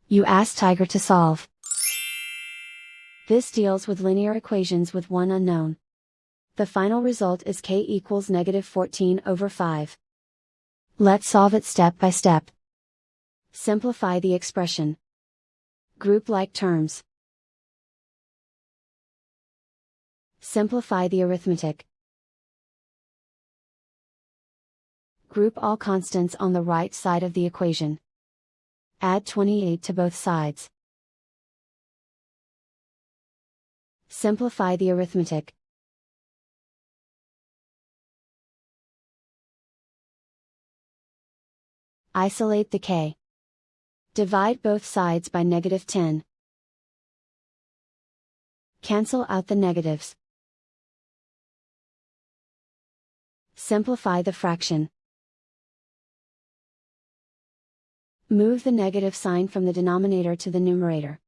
You ask Tiger to solve. This deals with linear equations with one unknown. The final result is k equals -14/5. Let's solve it step by step. Simplify the expression. Group like terms. Simplify the arithmetic. Group all constants on the right side of the equation. Add 28 to both sides. Simplify the arithmetic. Isolate the k. Divide both sides by -10. Cancel out the negatives. Simplify the fraction. Move the negative sign from the denominator to the numerator.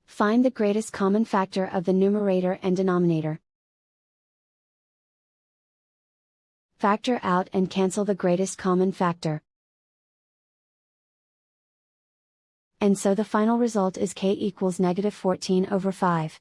Find the greatest common factor of the numerator and denominator. Factor out and cancel the greatest common factor. And so the final result is k equals -14/5.